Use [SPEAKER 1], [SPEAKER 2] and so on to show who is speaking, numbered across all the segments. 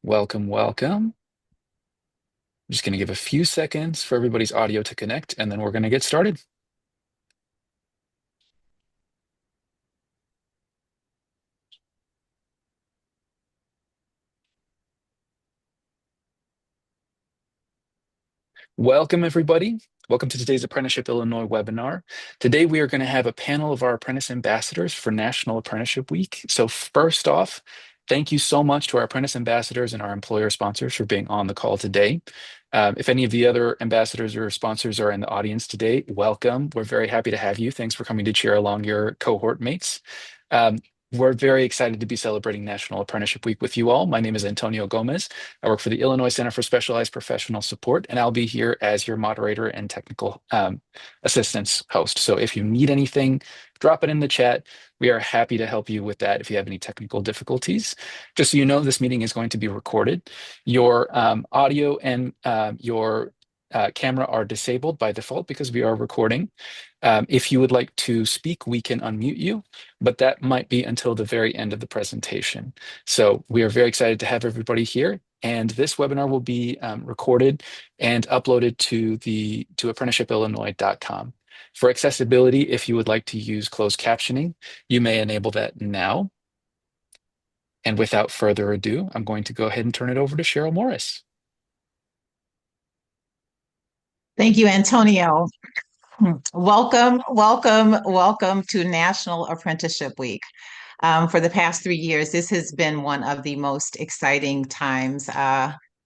[SPEAKER 1] Welcome, welcome. I'm just going to give a few seconds for everybody's audio to connect, and then we're going to get started. Welcome, everybody. Welcome to today's Apprenticeship Illinois webinar. Today, we are going to have a panel of our apprentice ambassadors for National Apprenticeship Week. So first off, thank you so much to our apprentice ambassadors and our employer sponsors for being on the call today. If any of the other ambassadors or sponsors are in the audience today, welcome. We're very happy to have you. Thanks for coming to cheer along your cohort mates. We're very excited to be celebrating National Apprenticeship Week with you all. My name is Antonio Gomez. I work for the Illinois Center for Specialized Professional Support, and I'll be here as your moderator and technical assistance host. So if you need anything, drop it in the chat. We are happy to help you with that if you have any technical difficulties. Just so you know, this meeting is going to be recorded. Your audio and your camera are disabled by default because we are recording. If you would like to speak, we can unmute you, but that might be until the very end of the presentation. So we are very excited to have everybody here. And this webinar will be recorded and uploaded to apprenticeshipillinois.com. For accessibility, if you would like to use closed captioning, you may enable that now. And without further ado, I'm going to go ahead and turn it over to Cheryl Morris.
[SPEAKER 2] Thank you, Antonio. Welcome, welcome, welcome to National Apprenticeship Week. For the past 3 years, this has been one of the most exciting times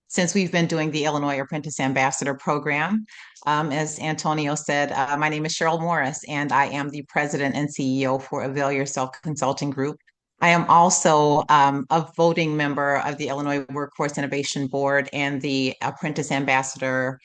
[SPEAKER 2] since we've been doing the Illinois Apprentice Ambassador Program. As Antonio said, my name is Cheryl Morris, and I am the president and CEO for Avail Yourself Consulting Group. I am also a voting member of the Illinois Workforce Innovation Board and the Apprentice Ambassador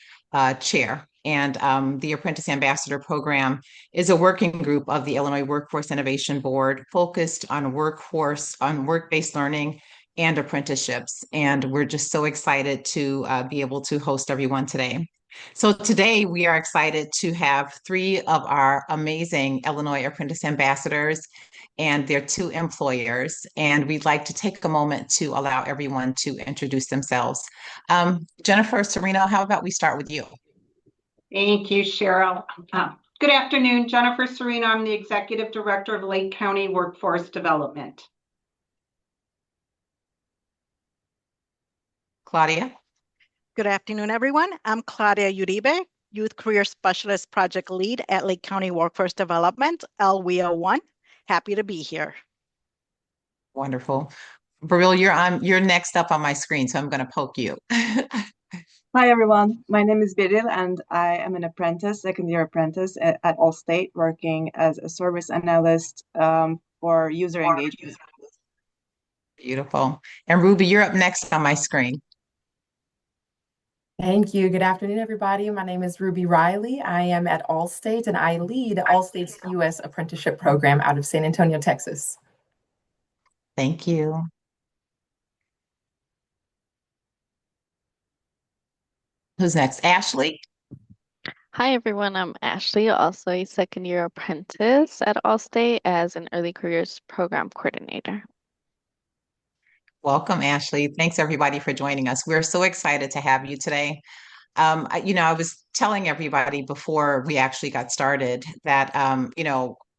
[SPEAKER 2] chair. And the Apprentice Ambassador Program is a working group of the Illinois Workforce Innovation Board focused on work-based learning and apprenticeships. And we're just so excited to be able to host everyone today. So today we are excited to have 3 of our amazing Illinois Apprentice Ambassadors and their 2 employers. And we'd like to take a moment to allow everyone to introduce themselves. Jennifer Serino, how about we start with you?
[SPEAKER 3] Thank you, Cheryl. Good afternoon, Jennifer Serino. I'm the Executive Director of Lake County Workforce Development.
[SPEAKER 2] Claudia.
[SPEAKER 4] Good afternoon, everyone. I'm Claudia Uribe, Youth Career Specialist Project Lead at Lake County Workforce Development, LWO1. Happy to be here.
[SPEAKER 2] Wonderful. Baril, you're next up on my screen, so I'm going to poke you.
[SPEAKER 5] Hi, everyone. My name is Biril, and I am an apprentice, second-year apprentice at Allstate, working as a service analyst for user engagement.
[SPEAKER 2] Beautiful. And Ruby, you're up next on my screen.
[SPEAKER 6] Thank you. Good afternoon, everybody. My name is Ruby Riley. I am at Allstate, and I lead Allstate's U.S. apprenticeship program out of San Antonio, Texas.
[SPEAKER 2] Thank you. Who's next? Ashley?
[SPEAKER 7] Hi, everyone. I'm Ashley, also a second-year apprentice at Allstate as an early careers program coordinator.
[SPEAKER 2] Welcome, Ashley. Thanks, everybody, for joining us. We're so excited to have you today. I was telling everybody before we actually got started that,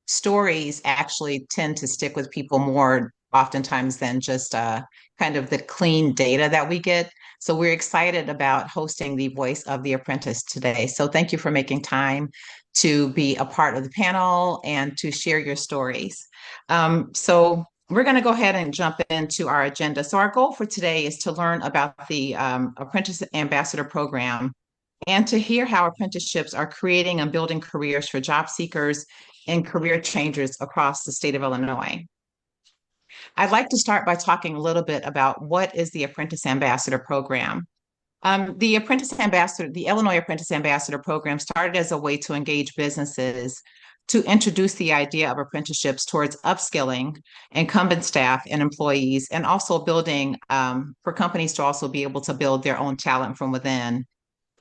[SPEAKER 2] stories actually tend to stick with people more oftentimes than just kind of the clean data that we get. So we're excited about hosting the Voice of the Apprentice today. So thank you for making time to be a part of the panel and to share your stories. So we're going to go ahead and jump into our agenda. So our goal for today is to learn about the Apprentice Ambassador Program and to hear how apprenticeships are creating and building careers for job seekers and career changers across the state of Illinois. I'd like to start by talking a little bit about what is the Apprentice Ambassador Program. The Illinois Apprentice Ambassador Program started as a way to engage businesses to introduce the idea of apprenticeships towards upskilling incumbent staff and employees, and also building for companies to also be able to build their own talent from within,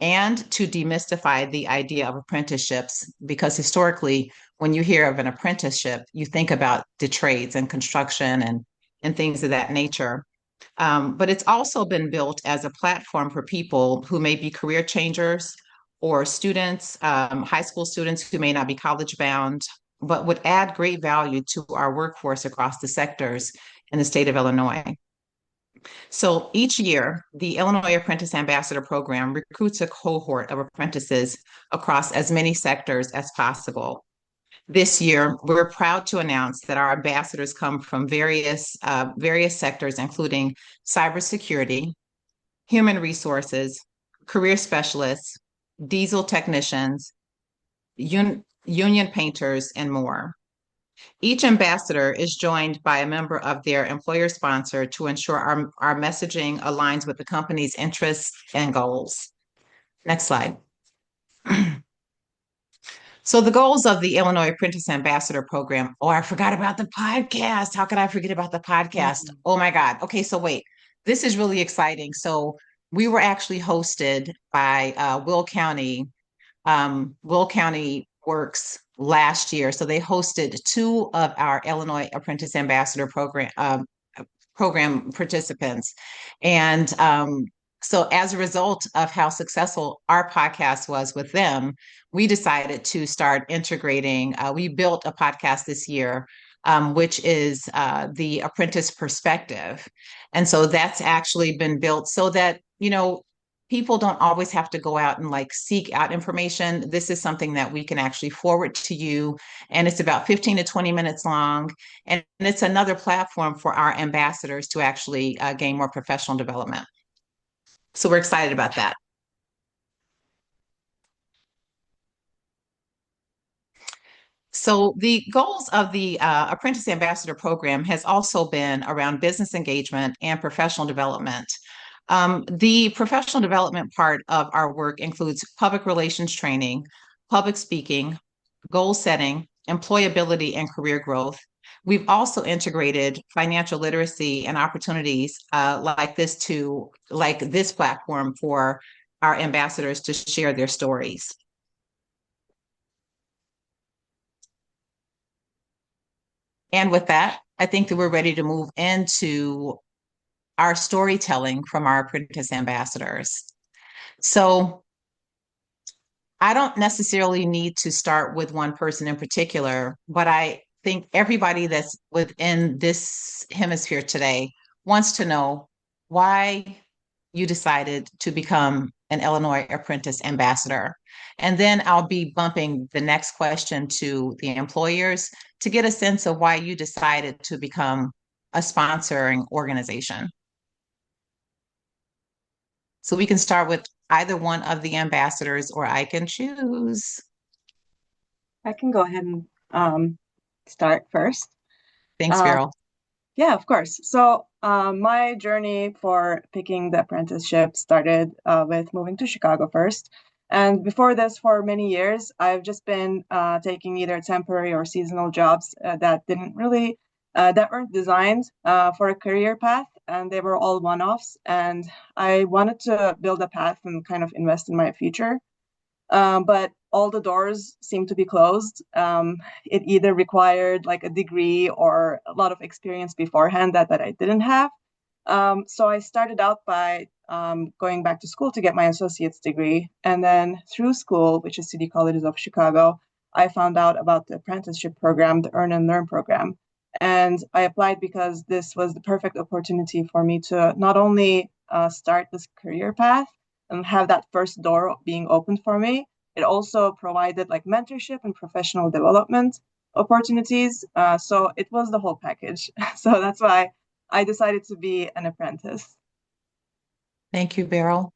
[SPEAKER 2] and to demystify the idea of apprenticeships, because historically, when you hear of an apprenticeship, you think about the trades and construction and things of that nature. But it's also been built as a platform for people who may be career changers or students, high school students who may not be college bound, but would add great value to our workforce across the sectors in the state of Illinois. So each year, the Illinois Apprentice Ambassador Program recruits a cohort of apprentices across as many sectors as possible. This year, we're proud to announce that our ambassadors come from various sectors, including cybersecurity, human resources, career specialists, diesel technicians, union painters, and more. Each ambassador is joined by a member of their employer sponsor to ensure our messaging aligns with the company's interests and goals. Next slide. So the goals of the Illinois Apprentice Ambassador Program. Oh, I forgot about the podcast. How could I forget about the podcast? Oh my God. Okay, so wait, this is really exciting. So we were actually hosted by Will County Works last year. So they hosted two of our Illinois Apprentice Ambassador program participants. And so as a result of how successful our podcast was with them, we decided to start integrating. We built a podcast this year, which is the Apprentice Perspective. And so that's actually been built so that, people don't always have to go out and like seek out information. This is something that we can actually forward to you. And it's about 15 to 20 minutes long. And it's another platform for our ambassadors to actually gain more professional development. So we're excited about that. So the goals of the Apprentice Ambassador Program has also been around business engagement and professional development. The professional development part of our work includes public relations training, public speaking, goal setting, employability, and career growth. We've also integrated financial literacy and opportunities like this platform for our ambassadors to share their stories. And with that, I think that we're ready to move into our storytelling from our apprentice ambassadors. So I don't necessarily need to start with one person in particular, but I think everybody that's within this hemisphere today wants to know why you decided to become an Illinois Apprentice Ambassador. And then I'll be bumping the next question to the employers to get a sense of why you decided to become a sponsoring organization. So we can start with either one of the ambassadors, or I can choose.
[SPEAKER 5] I can go ahead and start first.
[SPEAKER 2] Thanks, Beryl.
[SPEAKER 5] Yeah, of course. So my journey for picking the apprenticeship started with moving to Chicago first. And before this, for many years, I've just been taking either temporary or seasonal jobs that weren't designed for a career path, and they were all one-offs. And I wanted to build a path and kind of invest in my future. But all the doors seemed to be closed. It either required like a degree or a lot of experience beforehand that I didn't have. So I started out by going back to school to get my associate's degree. And then through school, which is City Colleges of Chicago, I found out about the apprenticeship program, the Earn and Learn program. And I applied because this was the perfect opportunity for me to not only start this career path and have that first door being opened for me, it also provided like mentorship and professional development opportunities. So it was the whole package. So that's why I decided to be an apprentice.
[SPEAKER 2] Thank you, Beryl.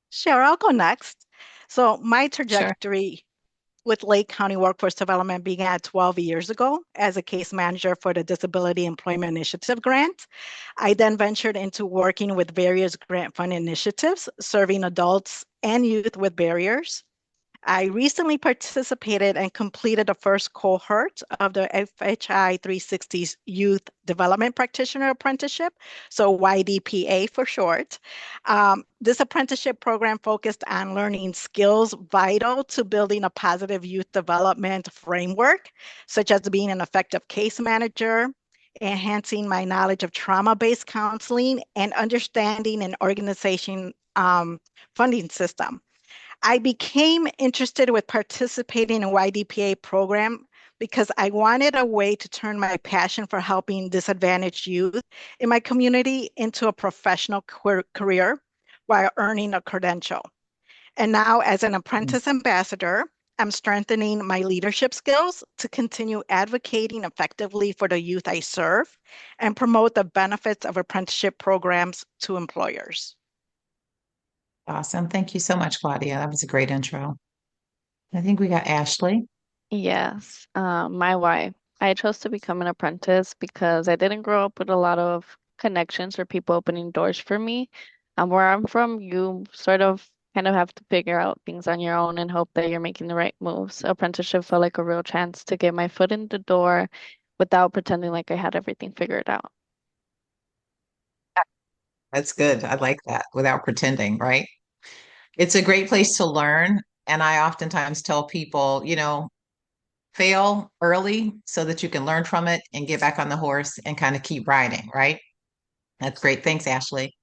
[SPEAKER 4] Sure, I'll go next. So my trajectory with Lake County Workforce Development began 12 years ago as a case manager for the Disability Employment Initiative grant. I then ventured into working with various grant fund initiatives, serving adults and youth with barriers. I recently participated and completed the first cohort of the FHI 360's Youth Development Practitioner Apprenticeship, so YDPA for short. This apprenticeship program focused on learning skills vital to building a positive youth development framework, such as being an effective case manager, enhancing my knowledge of trauma-based counseling, and understanding an organization funding system. I became interested with participating in YDPA program because I wanted a way to turn my passion for helping disadvantaged youth in my community into a professional career while earning a credential. And now, as an apprentice ambassador, I'm strengthening my leadership skills to continue advocating effectively for the youth I serve and promote the benefits of apprenticeship programs to employers.
[SPEAKER 2] Awesome. Thank you so much, Claudia. That was a great intro. I think we got Ashley.
[SPEAKER 7] Yes, my why. I chose to become an apprentice because I didn't grow up with a lot of connections or people opening doors for me. Where I'm from, you sort of kind of have to figure out things on your own and hope that you're making the right moves. Apprenticeship felt like a real chance to get my foot in the door without pretending like I had everything figured out.
[SPEAKER 2] That's good. I like that without pretending, right? It's a great place to learn. And I oftentimes tell people, fail early so that you can learn from it and get back on the horse and kind of keep riding, right? That's great. Thanks, Ashley.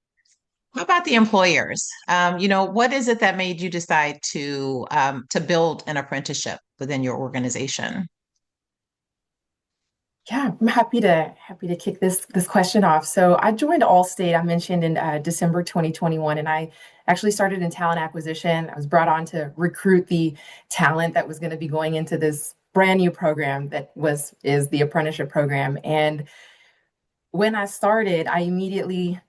[SPEAKER 2] How about the employers? What is it that made you decide to build an apprenticeship within your organization?
[SPEAKER 6] Yeah, I'm happy to kick this question off. So I joined Allstate, I mentioned in December 2021, and I actually started in talent acquisition. I was brought on to recruit the talent that was going to be going into this brand new program that is the apprenticeship program. And when I started, I immediately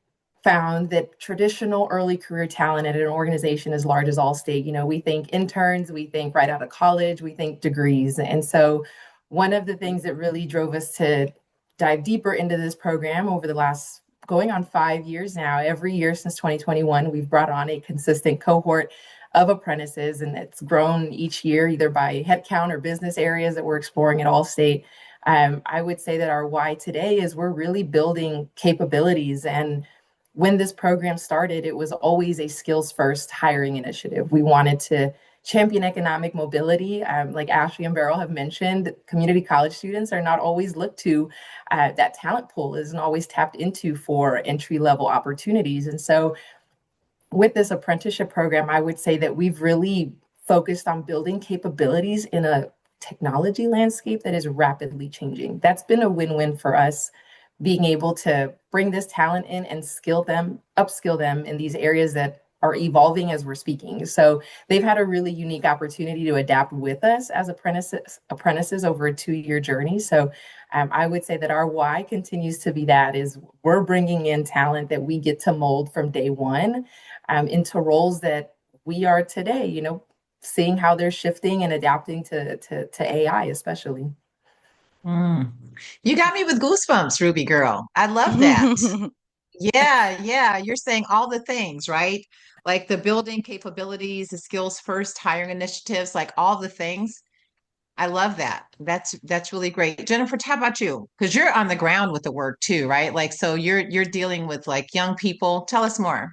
[SPEAKER 6] found that traditional early career talent at an organization as large as Allstate, we think interns, we think right out of college, we think degrees. And so one of the things that really drove us to dive deeper into this program over the last going on 5 years now, every year since 2021, we've brought on a consistent cohort of apprentices, and it's grown each year either by headcount or business areas that we're exploring at Allstate. I would say that our why today is we're really building capabilities. And when this program started, it was always a skills first hiring initiative. We wanted to champion economic mobility. Like Ashley and Beryl have mentioned, community college students are not always looked to. That talent pool isn't always tapped into for entry level opportunities. And so with this apprenticeship program, I would say that we've really focused on building capabilities in a technology landscape that is rapidly changing. That's been a win-win for us, being able to bring this talent in and upskill them in these areas that are evolving as we're speaking. So they've had a really unique opportunity to adapt with us as apprentices over a 2-year journey. So I would say that our why continues to be that is we're bringing in talent that we get to mold from day one into roles that we are today, seeing how they're shifting and adapting to AI, especially.
[SPEAKER 2] Mm. You got me with goosebumps, Ruby girl. I love that. Yeah, yeah. You're saying all the things, right? Like the building capabilities, the skills first hiring initiatives, like all the things. I love that. That's really great. Jennifer, how about you? Because you're on the ground with the work too, right? Like so you're dealing with like young people. Tell us more.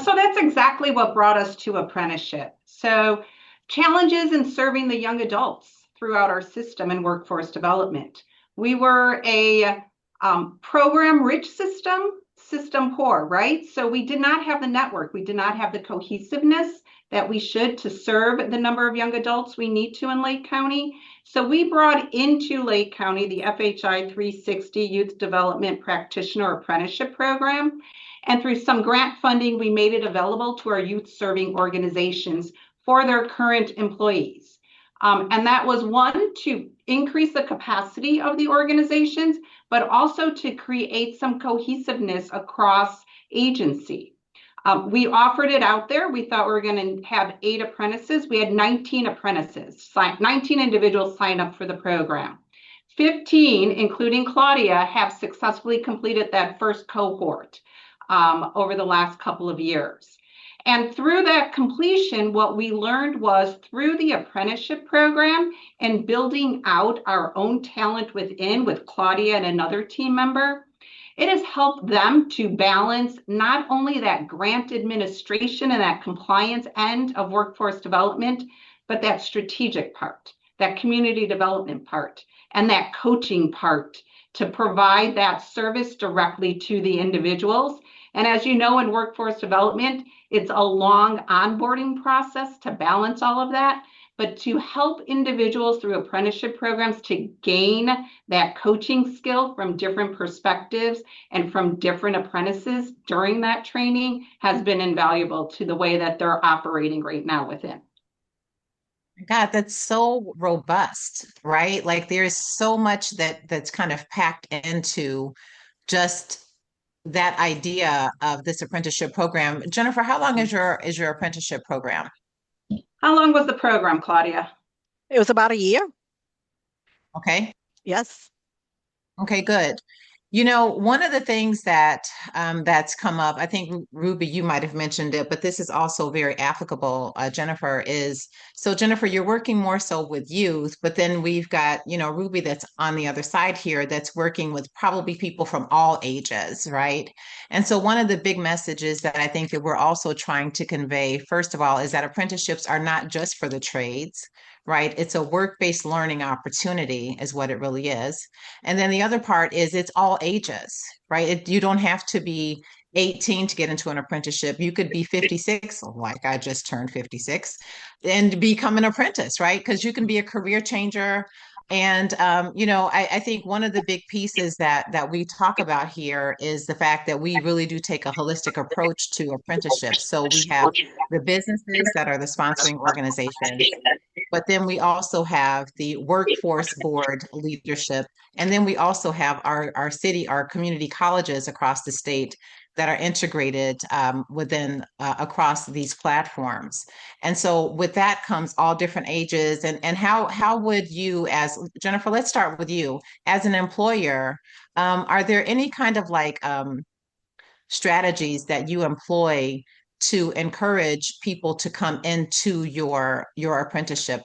[SPEAKER 3] So that's exactly what brought us to apprenticeship. So challenges in serving the young adults throughout our system and workforce development. We were a program rich system poor, right? So we did not have the network. We did not have the cohesiveness that we should to serve the number of young adults we need to in Lake County. So we brought into Lake County the FHI 360 Youth Development Practitioner Apprenticeship Program. And through some grant funding, we made it available to our youth serving organizations for their current employees. And that was one, to increase the capacity of the organizations, but also to create some cohesiveness across agency. We offered it out there. We thought we were going to have 8 apprentices. We had 19 apprentices, 19 individuals sign up for the program. 15, including Claudia, have successfully completed that first cohort over the last couple of years. And through that completion, what we learned was through the apprenticeship program and building out our own talent within with Claudia and another team member, it has helped them to balance not only that grant administration and that compliance end of workforce development, but that strategic part. that community development part, and that coaching part to provide that service directly to the individuals. And as you know, in workforce development, it's a long onboarding process to balance all of that. But to help individuals through apprenticeship programs to gain that coaching skill from different perspectives and from different apprentices during that training has been invaluable to the way that they're operating right now within.
[SPEAKER 2] God, that's so robust, right? Like there's so much that's kind of packed into just that idea of this apprenticeship program. Jennifer, how long is your apprenticeship program?
[SPEAKER 3] How long was the program, Claudia?
[SPEAKER 4] It was about a year.
[SPEAKER 2] Okay.
[SPEAKER 4] Yes.
[SPEAKER 2] Okay, good. You know, one of the things that's come up, I think Ruby, you might have mentioned it, but this is also very applicable, Jennifer, is so Jennifer, you're working more so with youth, but then we've got, you know, Ruby that's on the other side here that's working with probably people from all ages, right? And so one of the big messages that I think that we're also trying to convey, first of all, is that apprenticeships are not just for the trades, right? It's a work-based learning opportunity, is what it really is. And then the other part is it's all ages, right? You don't have to be 18 to get into an apprenticeship. You could be 56, like I just turned 56, and become an apprentice, right? Because you can be a career changer. And you know, I think one of the big pieces that we talk about here is the fact that we really do take a holistic approach to apprenticeships. So we have the businesses that are the sponsoring organizations, but then we also have the workforce board leadership. And then we also have our city, our community colleges across the state that are integrated within across these platforms. And so with that comes all different ages. And how would you, as Jennifer, let's start with you, as an employer, are there any kind of like strategies that you employ to encourage people to come into your apprenticeship?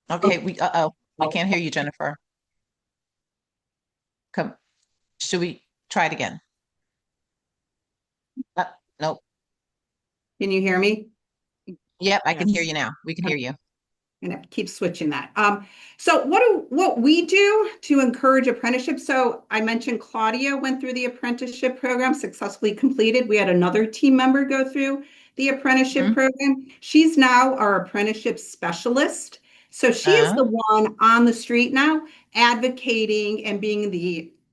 [SPEAKER 2] Okay, we can't hear you, Jennifer. Come, should we try it again? Nope.
[SPEAKER 3] Can you hear me?
[SPEAKER 2] Yep, I can hear
[SPEAKER 4] Yes.
[SPEAKER 2] you now. We can hear you.
[SPEAKER 3] I'm gonna keep switching that. So what we do to encourage apprenticeship? So I mentioned Claudia went through the apprenticeship program, successfully completed. We had another team member go through the apprenticeship program. She's now our apprenticeship specialist. So she is the one on the street now advocating and being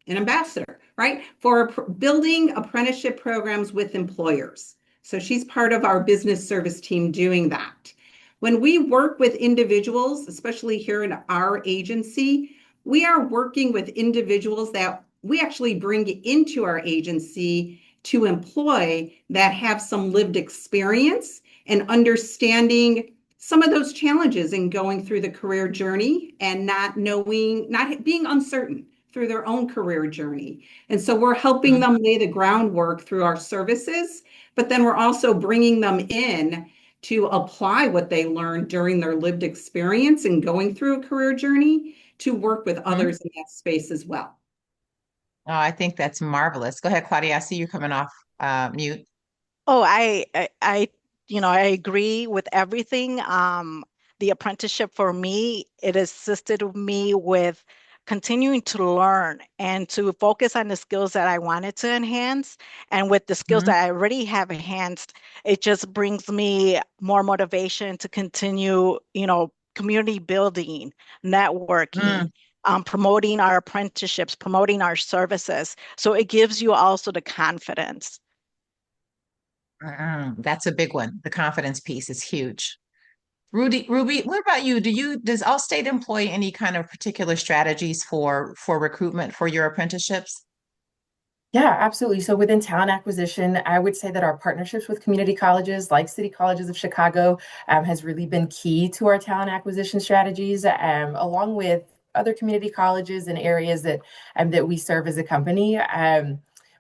[SPEAKER 3] an ambassador, right? For building apprenticeship programs with employers. So she's part of our business service team doing that. When we work with individuals, especially here in our agency, we are working with individuals that we actually bring into our agency to employ that have some lived experience and understanding some of those challenges in going through the career journey and not being uncertain through their own career journey. And so we're helping them lay the groundwork through our services, but then we're also bringing them in to apply what they learned during their lived experience and going through a career journey to work with others in that space as well.
[SPEAKER 2] Oh, I think that's marvelous. Go ahead, Claudia. I see you coming off mute.
[SPEAKER 4] Oh, I agree with everything. The apprenticeship for me, it assisted me with continuing to learn and to focus on the skills that I wanted to enhance. And with the skills that I already have enhanced, it just brings me more motivation to continue, community building, networking, promoting our apprenticeships, promoting our services. So it gives you also the confidence.
[SPEAKER 2] That's a big one. The confidence piece is huge. Ruby, what about you? Does Allstate employ any kind of particular strategies for recruitment for your apprenticeships?
[SPEAKER 6] Yeah, absolutely. So within talent acquisition, I would say that our partnerships with community colleges like City Colleges of Chicago has really been key to our talent acquisition strategies, along with other community colleges and areas that we serve as a company.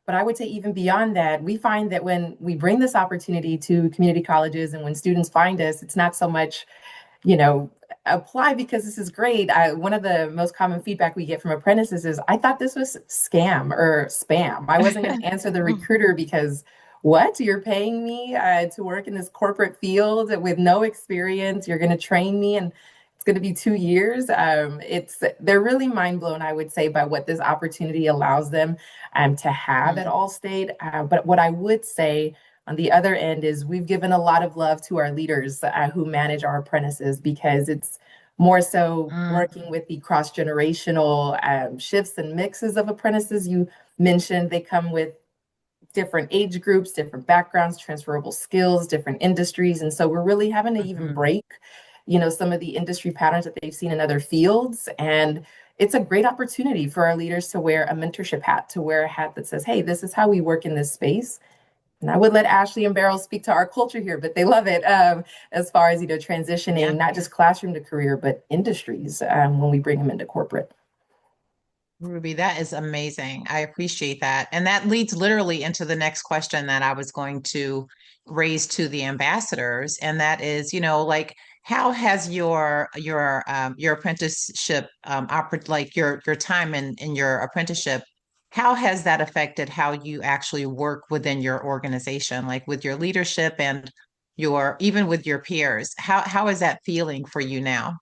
[SPEAKER 6] But I would say even beyond that, we find that when we bring this opportunity to community colleges and when students find us, it's not so much, apply because this is great. One of the most common feedback we get from apprentices is, I thought this was scam or spam. I wasn't going to answer the recruiter because what? You're paying me to work in this corporate field with no experience. You're going to train me and it's going to be 2 years. They're really mind blown, I would say, by what this opportunity allows them to have at Allstate. But what I would say on the other end is we've given a lot of love to our leaders who manage our apprentices because it's more so working with the cross-generational shifts and mixes of apprentices. You mentioned they come with different age groups, different backgrounds, transferable skills, different industries. And so we're really having to even break, some of the industry patterns that they've seen in other fields. And it's a great opportunity for our leaders to wear a mentorship hat, to wear a hat that says, hey, this is how we work in this space. And I would let Ashley and Beryl speak to our culture here, but they love it as far as, transitioning not just classroom to career, but industries when we bring them into corporate.
[SPEAKER 2] Ruby, that is amazing. I appreciate that. And that leads literally into the next question that I was going to raise to the ambassadors. And that is, like how has your apprenticeship like your time in your apprenticeship, how has that affected how you actually work within your organization, like with your leadership and your even with your peers? How is that feeling for you now?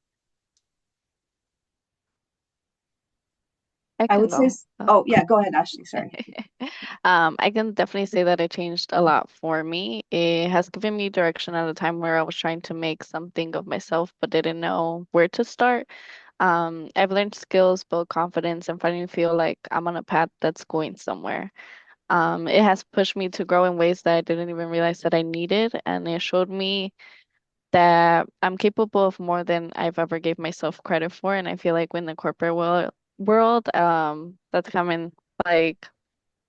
[SPEAKER 7] I
[SPEAKER 5] I
[SPEAKER 7] can
[SPEAKER 5] would say,
[SPEAKER 7] go.
[SPEAKER 5] oh yeah, go ahead, Ashley. Sorry.
[SPEAKER 7] I can definitely say that it changed a lot for me. It has given me direction at a time where I was trying to make something of myself, but didn't know where to start. I've learned skills, built confidence, and finally feel like I'm on a path that's going somewhere. It has pushed me to grow in ways that I didn't even realize that I needed, and it showed me that I'm capable of more than I've ever gave myself credit for. And I feel like when the corporate world, that's coming like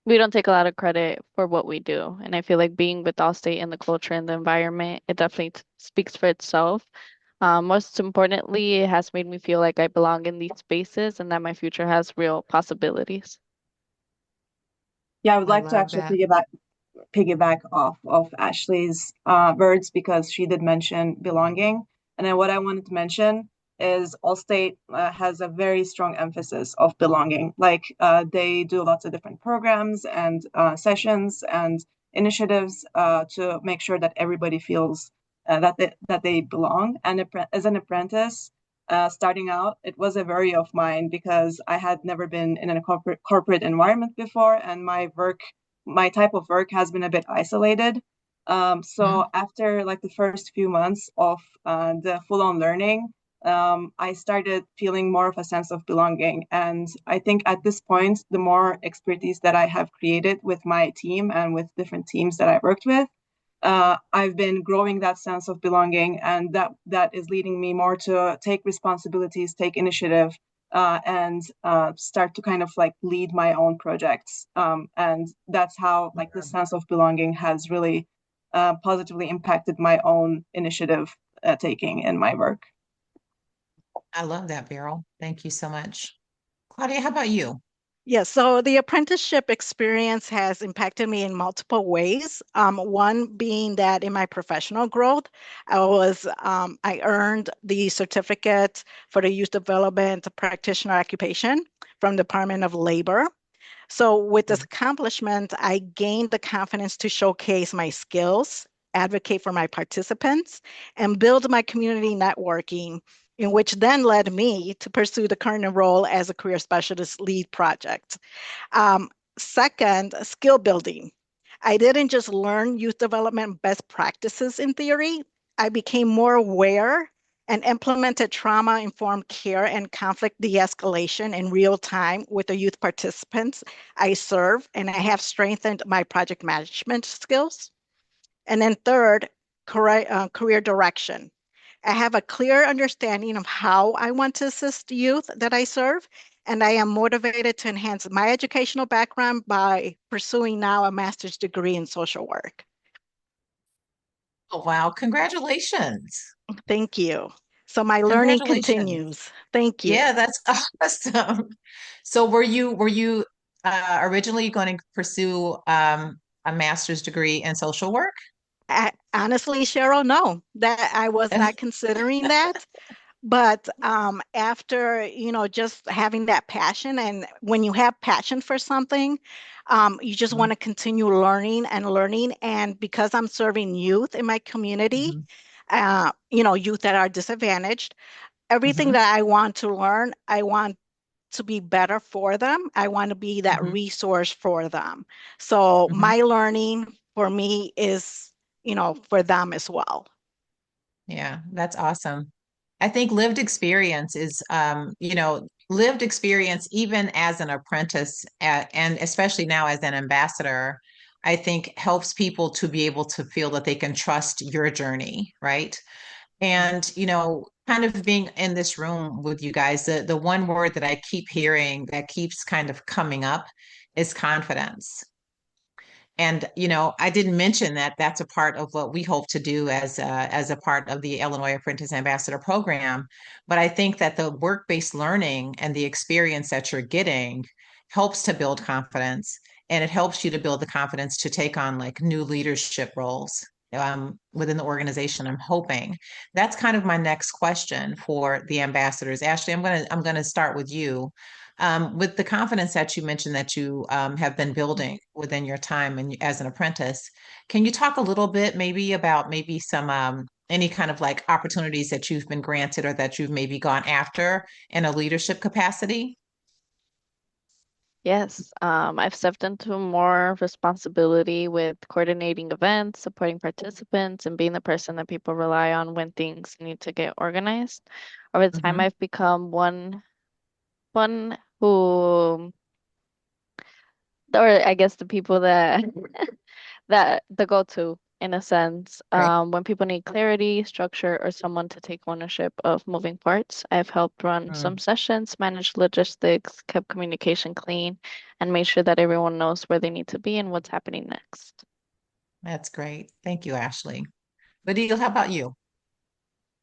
[SPEAKER 7] we don't take a lot of credit for what we do. And I feel like being with Allstate and the culture and the environment, it definitely speaks for itself. Most importantly, it has made me feel like I belong in these spaces and that my future has real possibilities.
[SPEAKER 5] Yeah, I would
[SPEAKER 2] I
[SPEAKER 5] like to
[SPEAKER 2] love
[SPEAKER 5] actually
[SPEAKER 2] that.
[SPEAKER 5] piggyback off of Ashley's words because she did mention belonging. And then what I wanted to mention is Allstate has a very strong emphasis of belonging. Like they do lots of different programs and sessions and initiatives to make sure that everybody feels that they belong. And as an apprentice, starting out, it was a worry of mine because I had never been in a corporate environment before, and my type of work has been a bit isolated. So after like the first few months of the full-on learning, I started feeling more of a sense of belonging. And I think at this point, the more expertise that I have created with my team and with different teams that I worked with, I've been growing that sense of belonging, and that is leading me more to take responsibilities, take initiative, and start to kind of like lead my own projects. And that's how like the sense of belonging has really positively impacted my own initiative taking in my work.
[SPEAKER 2] I love that, Beryl. Thank you so much. Claudia, how about you?
[SPEAKER 4] Yes, so the apprenticeship experience has impacted me in multiple ways. One being that in my professional growth, I earned the certificate for the youth development practitioner occupation from Department of Labor. So with this accomplishment, I gained the confidence to showcase my skills, advocate for my participants, and build my community networking, in which then led me to pursue the current role as a career specialist lead project. Um, Second, skill building. I didn't just learn youth development best practices in theory, I became more aware and implemented trauma informed care and conflict de escalation in real time with the youth participants I serve, and I have strengthened my project management skills. And then, third, career direction. I have a clear understanding of how I want to assist youth that I serve, and I am motivated to enhance my educational background by pursuing now a master's degree in social work.
[SPEAKER 2] Oh, wow. Congratulations.
[SPEAKER 4] Thank you. So my learning
[SPEAKER 2] Congratulations.
[SPEAKER 4] continues. Thank you.
[SPEAKER 2] Yeah, that's awesome. So were you originally going to pursue a master's degree in social work?
[SPEAKER 4] Honestly, Cheryl, no, that I was not considering that. But after, just having that passion, and when you have passion for something, you just
[SPEAKER 2] Mhm.
[SPEAKER 4] want to continue learning and learning. And because I'm serving youth in my community,
[SPEAKER 2] Mhm.
[SPEAKER 4] youth that are disadvantaged, everything
[SPEAKER 2] Mhm.
[SPEAKER 4] that I want to learn, I want to be better for them. I want to be that
[SPEAKER 2] Mhm.
[SPEAKER 4] resource for them. So
[SPEAKER 2] Mhm.
[SPEAKER 4] my learning for me is, for them as well.
[SPEAKER 2] Yeah, that's awesome. I think lived experience is, lived experience, even as an apprentice, and especially now as an ambassador, I think helps people to be able to feel that they can trust your journey, right? And, kind of being in this room with you guys, the one word that I keep hearing that keeps kind of coming up is confidence. And I didn't mention that that's a part of what we hope to do as a part of the Illinois Apprentice Ambassador Program. But I think that the work-based learning and the experience that you're getting helps to build confidence, and it helps you to build the confidence to take on like new leadership roles within the organization. I'm hoping that's kind of my next question for the ambassadors. Ashley, I'm gonna start with you. With the confidence that you mentioned that you have been building within your time and as an apprentice, can you talk a little bit maybe about maybe some any kind of like opportunities that you've been granted or that you've maybe gone after in a leadership capacity?
[SPEAKER 7] Yes, I've stepped into more responsibility with coordinating events, supporting participants, and being the person that people rely on when things need to get organized. Over time,
[SPEAKER 2] Hmm.
[SPEAKER 7] I've become one who, or I guess the people that that the go-to in a sense.
[SPEAKER 2] Great.
[SPEAKER 7] When people need clarity, structure, or someone to take ownership of moving parts, I've helped run some
[SPEAKER 2] Mm,
[SPEAKER 7] sessions, manage logistics, kept communication clean, and made sure that everyone knows where they need to be and what's happening next.
[SPEAKER 2] that's great. Thank you, Ashley. Badil, how about you?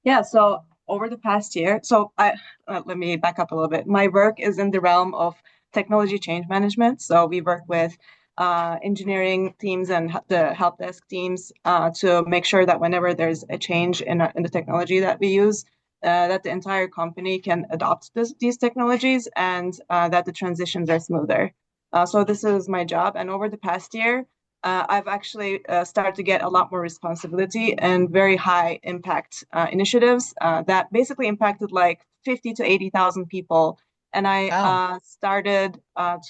[SPEAKER 5] Yeah, so over the past year, let me back up a little bit. My work is in the realm of technology change management. So we work with engineering teams and the help desk teams to make sure that whenever there's a change in the technology that we use, that the entire company can adopt these technologies and that the transitions are smoother. So this is my job. And over the past year, I've actually started to get a lot more responsibility and very high impact initiatives that basically impacted like 50 to 80,000 people. And I
[SPEAKER 2] Oh.
[SPEAKER 5] started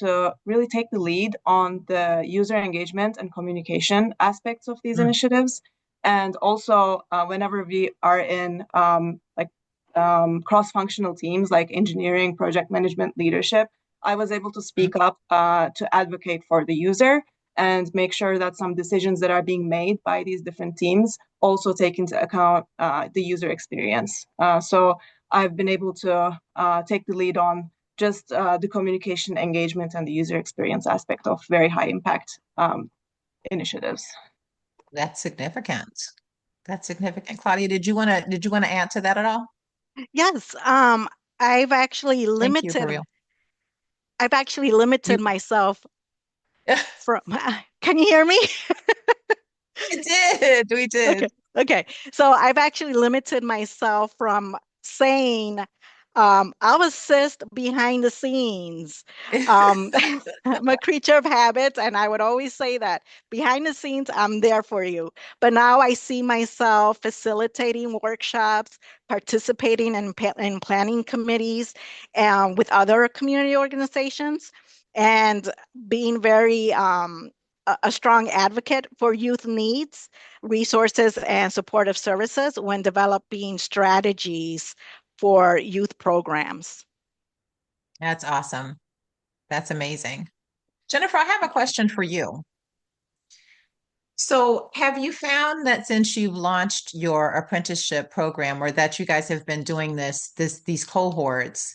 [SPEAKER 5] to really take the lead on the user engagement and communication aspects of these
[SPEAKER 2] Mm,
[SPEAKER 5] initiatives. And also, whenever we are in cross-functional teams like engineering, project management, leadership, I was able to
[SPEAKER 2] mm.
[SPEAKER 5] speak up to advocate for the user and make sure that some decisions that are being made by these different teams also take into account the user experience. So I've been able to take the lead on just the communication engagement and the user experience aspect of very high impact initiatives.
[SPEAKER 2] That's significant. That's significant. Claudia, did you want to add to that at all?
[SPEAKER 4] Yes, I've actually
[SPEAKER 2] Thank you, for
[SPEAKER 4] limited
[SPEAKER 2] real.
[SPEAKER 4] I've actually limited
[SPEAKER 2] You
[SPEAKER 4] myself from can you hear me?
[SPEAKER 2] we did. We
[SPEAKER 4] Okay.
[SPEAKER 2] did.
[SPEAKER 4] Okay. So I've actually limited myself from saying I'll assist behind the scenes. Um, I'm a creature of habit, and I would always say that behind the scenes, I'm there for you. But now I see myself facilitating workshops, participating in planning committees with other community organizations, and being very a strong advocate for youth needs, resources, and supportive services when developing strategies for youth programs.
[SPEAKER 2] That's awesome. That's amazing. Jennifer, I have a question for you. So, have you found that since you've launched your apprenticeship program, or that you guys have been doing these cohorts,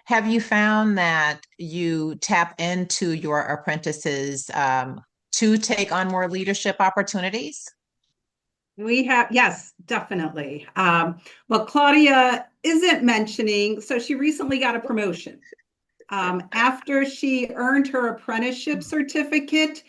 [SPEAKER 2] have you found that you tap into your apprentices to take on more leadership opportunities?
[SPEAKER 3] We have, yes, definitely. Well, Claudia isn't mentioning, so she recently got a promotion. After she earned her apprenticeship certificate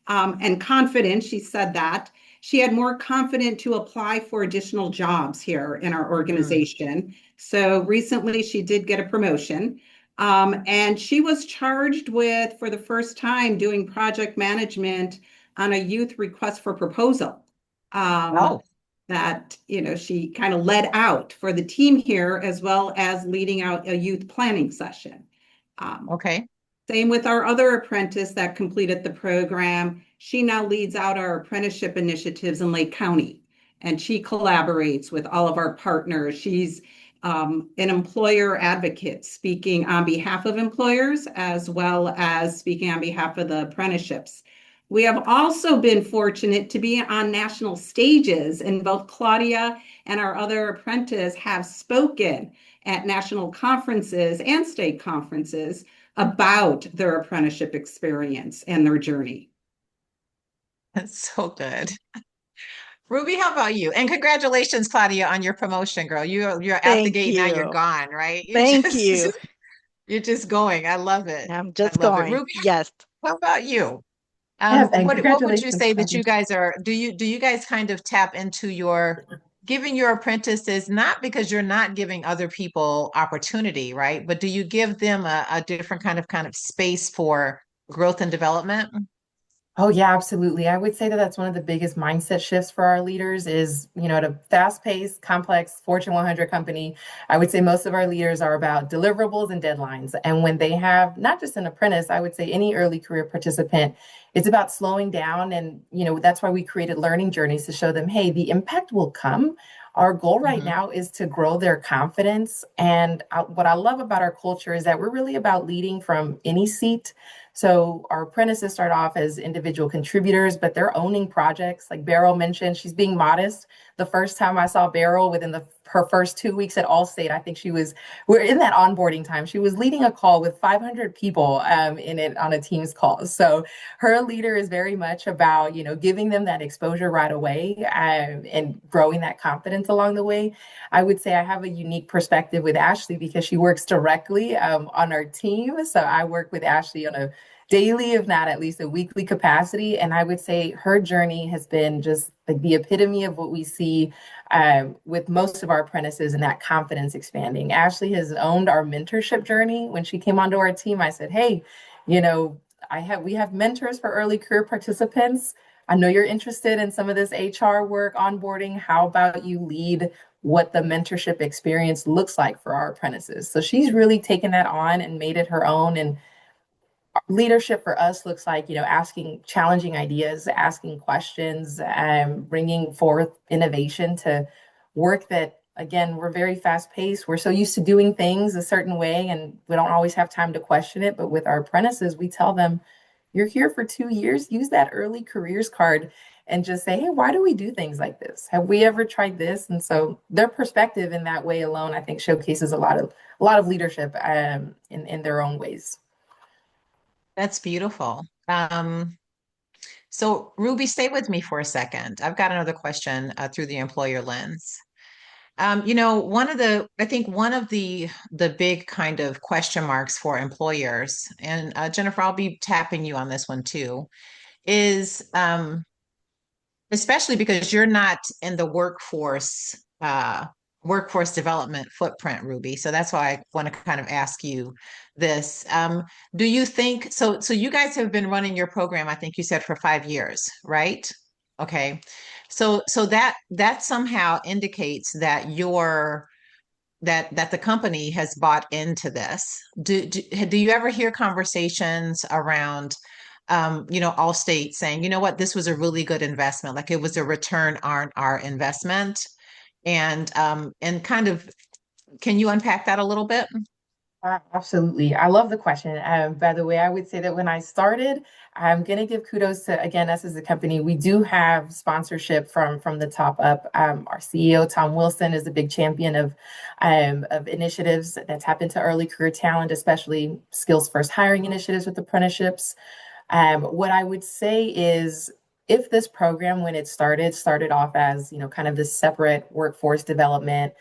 [SPEAKER 3] and confidence, she said that she had more confident to apply for additional jobs here in our organization. So recently she did get a promotion. And she was charged with, for the first time, doing project management on a youth request for proposal.
[SPEAKER 2] Oh,
[SPEAKER 3] That, she kind of led out for the team here, as well as leading out a youth planning session.
[SPEAKER 2] okay.
[SPEAKER 3] Same with our other apprentice that completed the program. She now leads out our apprenticeship initiatives in Lake County, and she collaborates with all of our partners. She's an employer advocate, speaking on behalf of employers as well as speaking on behalf of the apprenticeships. We have also been fortunate to be on national stages, and both Claudia and our other apprentice have spoken at national conferences and state conferences about their apprenticeship experience and their journey.
[SPEAKER 2] That's so good. Ruby, how about you? And congratulations, Claudia, on your promotion, girl. You're out the
[SPEAKER 4] Thank
[SPEAKER 2] gate now. You're
[SPEAKER 4] you.
[SPEAKER 2] gone, right?
[SPEAKER 4] Thank you.
[SPEAKER 2] You're just going. I love it.
[SPEAKER 4] I'm
[SPEAKER 2] I
[SPEAKER 4] just
[SPEAKER 2] love it.
[SPEAKER 4] going.
[SPEAKER 2] Ruby,
[SPEAKER 4] Yes.
[SPEAKER 2] how about you?
[SPEAKER 6] Yes, and
[SPEAKER 2] What would you
[SPEAKER 6] congratulations,
[SPEAKER 2] say that
[SPEAKER 6] Claudia.
[SPEAKER 2] you guys are, do you guys kind of tap into your giving your apprentices, not because you're not giving other people opportunity, right? But do you give them a different kind of space for growth and development?
[SPEAKER 6] Oh yeah, absolutely. I would say that that's one of the biggest mindset shifts for our leaders is, at a fast-paced, complex Fortune 100 company, I would say most of our leaders are about deliverables and deadlines. And when they have not just an apprentice, I would say any early career participant, it's about slowing down. And, that's why we created learning journeys to show them, hey, the impact will come. Our goal right
[SPEAKER 2] Mhm.
[SPEAKER 6] now is to grow their confidence. And what I love about our culture is that we're really about leading from any seat. So our apprentices start off as individual contributors, but they're owning projects. Like Beryl mentioned, she's being modest. The first time I saw Beryl within her first 2 weeks at Allstate, I think we're in that onboarding time. She was leading a call with 500 people in it on a Teams call. So her leader is very much about, giving them that exposure right away and growing that confidence along the way. I would say I have a unique perspective with Ashley because she works directly on our team. So I work with Ashley on a daily, if not at least a weekly capacity. And I would say her journey has been just like the epitome of what we see with most of our apprentices and that confidence expanding. Ashley has owned our mentorship journey. When she came onto our team, I said, hey, we have mentors for early career participants. I know you're interested in some of this HR work, onboarding. How about you lead what the mentorship experience looks like for our apprentices? So she's really taken that on and made it her own. And leadership for us looks like, asking challenging ideas, asking questions, bringing forth innovation to work that, again, we're very fast paced. We're so used to doing things a certain way and we don't always have time to question it. But with our apprentices, we tell them, you're here for 2 years, use that early careers card and just say, hey, why do we do things like this? Have we ever tried this? And so their perspective in that way alone, I think, showcases a lot of leadership in their own ways.
[SPEAKER 2] That's beautiful. So Ruby, stay with me for a second. I've got another question through the employer lens. I think one of the big kind of question marks for employers, and Jennifer, I'll be tapping you on this one too, is especially because you're not in the workforce development footprint, Ruby. So that's why I want to kind of ask you this. Do you think so? So you guys have been running your program, I think you said, for 5 years, right? Okay. So that somehow indicates that that the company has bought into this. Do you ever hear conversations around Allstate saying, you know what, this was a really good investment, like it was a return on our investment, and kind of, can you unpack that a little bit?
[SPEAKER 6] Absolutely. I love the question. By the way, I would say that when I started, I'm going to give kudos to, again, us as a company. We do have sponsorship from the top up. Our CEO, Tom Wilson, is a big champion of initiatives that tap into early career talent, especially skills first hiring initiatives with apprenticeships. What I would say is if this program, when it started off as, kind of this separate workforce development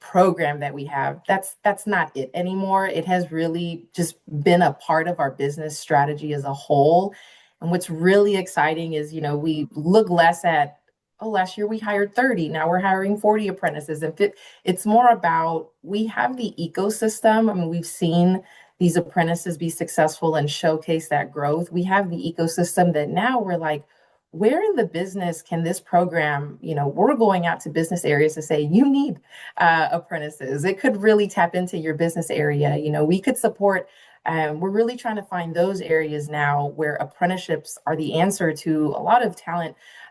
[SPEAKER 6] program that we have, that's not it anymore. It has really just been a part of our business strategy as a whole. And what's really exciting is, we look less at oh, last year we hired 30, now we're hiring 40 apprentices. And it's more about we have the ecosystem. I mean, we've seen these apprentices be successful and showcase that growth. We have the ecosystem that now we're like, where in the business can this program, we're going out to business areas to say, you need apprentices. It could really tap into your business area. We could support. We're really trying to find those areas now where apprenticeships are the answer to a lot of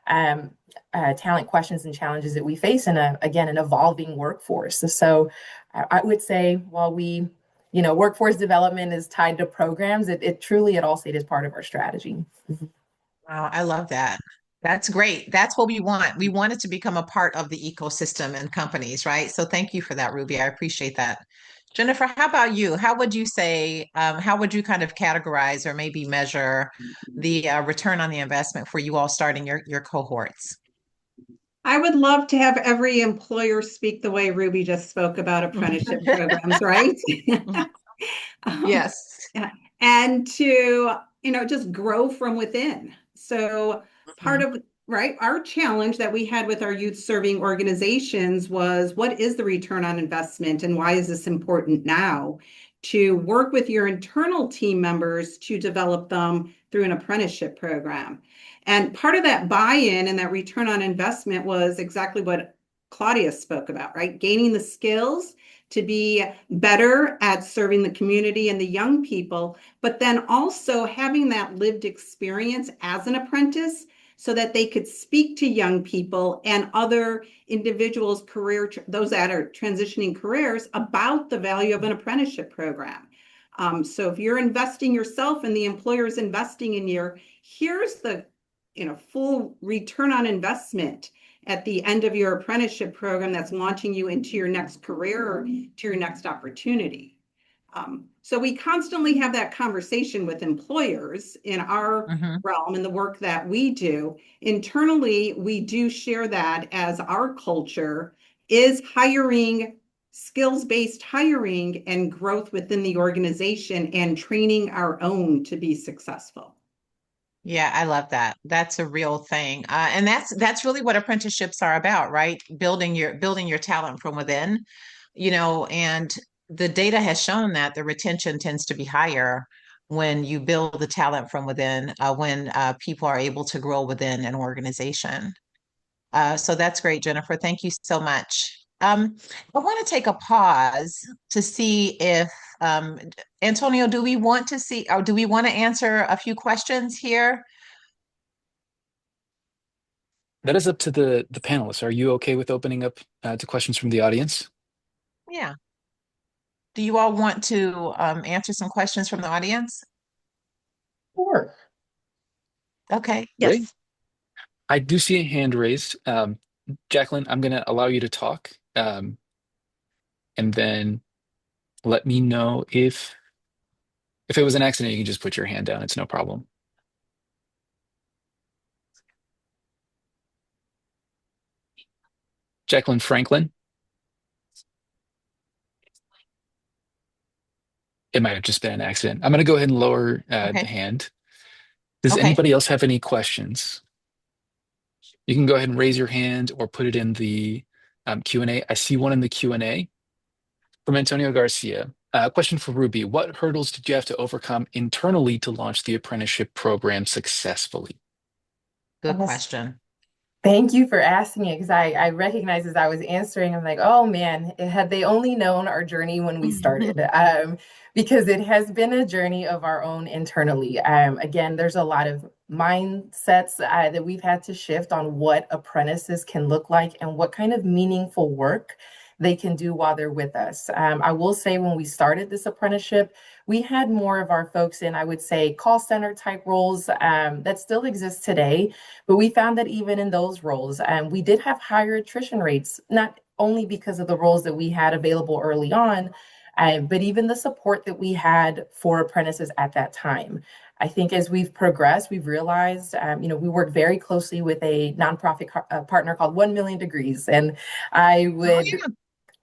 [SPEAKER 6] um, talent questions and challenges that we face in an evolving workforce. So I would say while workforce development is tied to programs, it truly at Allstate is part of our strategy.
[SPEAKER 2] Wow, I love that. That's great. That's what we want. We want it to become a part of the ecosystem and companies, right? So thank you for that, Ruby. I appreciate that. Jennifer, how about you? How would you say, how would you kind of categorize or maybe measure the return on the investment for you all starting your cohorts?
[SPEAKER 3] I would love to have every employer speak the way Ruby just spoke about apprenticeship programs, right?
[SPEAKER 2] Yes.
[SPEAKER 3] Yeah. And to, just grow from within. So part of, right, our challenge that we had with our youth serving organizations was what is the return on investment and why is this important now? To work with your internal team members to develop them through an apprenticeship program. And part of that buy-in and that return on investment was exactly what Claudia spoke about, right? Gaining the skills to be better at serving the community and the young people, but then also having that lived experience as an apprentice so that they could speak to young people and other individuals, those that are transitioning careers about the value of an apprenticeship program. So if you're investing yourself and the employer is investing in here's the full return on investment at the end of your apprenticeship program that's launching you into your next career or to your next opportunity. So we constantly have that conversation with employers in our realm and the work that we do. Internally, we do share that as our culture is hiring, skills-based hiring and growth within the organization and training our own to be successful.
[SPEAKER 2] Yeah, I love that. That's a real thing. And that's really what apprenticeships are about, right? Building your talent from within, and the data has shown that the retention tends to be higher when you build the talent from within, when people are able to grow within an organization. So that's great, Jennifer. Thank you so much. I want to take a pause to see if Antonio, do we want to see, or do we want to answer a few questions here?
[SPEAKER 1] That is up to the panelists. Are you okay with opening up to questions from the audience?
[SPEAKER 2] Yeah. Do you all want to answer some questions from the audience?
[SPEAKER 6] Sure.
[SPEAKER 2] Okay.
[SPEAKER 1] Great.
[SPEAKER 4] Yes.
[SPEAKER 1] I do see a hand raised. Jacqueline, I'm going to allow you to talk, and then let me know if it was an accident. You can just put your hand down. It's no problem. Jacqueline Franklin. It might have just been an accident. I'm going to go ahead and lower the
[SPEAKER 2] Okay.
[SPEAKER 1] hand. Does
[SPEAKER 2] Okay.
[SPEAKER 1] anybody else have any questions? You can go ahead and raise your hand or put it in the Q&A. I see one in the Q&A from Antonio Garcia. Question for Ruby. What hurdles did you have to overcome internally to launch the apprenticeship program successfully?
[SPEAKER 2] Good question.
[SPEAKER 6] Thank you for asking it because I recognize as I was answering, I'm like, oh man, had they only known our journey when we started, because it has been a journey of our own internally. Again, there's a lot of mindsets that we've had to shift on what apprentices can look like and what kind of meaningful work they can do while they're with us. I will say when we started this apprenticeship, we had more of our folks in, I would say, call center type roles that still exist today. But we found that even in those roles, we did have higher attrition rates, not only because of the roles that we had available early on, but even the support that we had for apprentices at that time. I think as we've progressed, we've realized, we work very closely with a nonprofit partner called 1 Million Degrees. And I would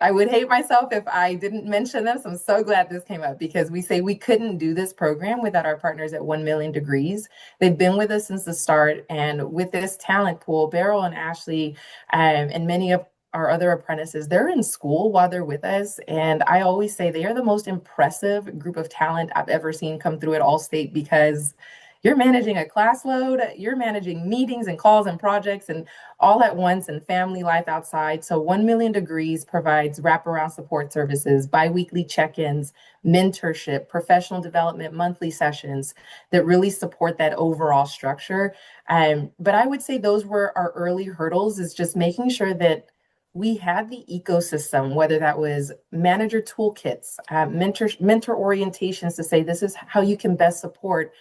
[SPEAKER 6] I would hate myself if I didn't mention them. So I'm so glad this came up because we say we couldn't do this program without our partners at 1 Million Degrees. They've been with us since the start. And with this talent pool, Beryl and Ashley and many of our other apprentices, they're in school while they're with us. And I always say they are the most impressive group of talent I've ever seen come through at Allstate because you're managing a class load, you're managing meetings and calls and projects and all at once and family life outside. So 1 Million Degrees provides wraparound support services, biweekly check-ins, mentorship, professional development, monthly sessions that really support that overall structure. But I would say those were our early hurdles is just making sure that we had the ecosystem, whether that was manager toolkits, mentor orientations to say this is how you can best support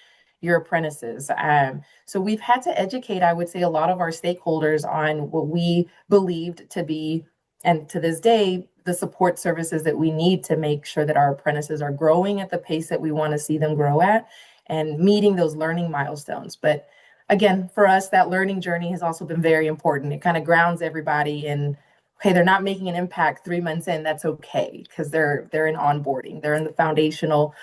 [SPEAKER 6] your apprentices. So we've had to educate, I would say, a lot of our stakeholders on what we believed to be, and to this day, the support services that we need to make sure that our apprentices are growing at the pace that we want to see them grow at and meeting those learning milestones. But again, for us, that learning journey has also been very important. It kind of grounds everybody in, okay, they're not making an impact 3 months in, that's okay, because they're in onboarding, they're in the foundational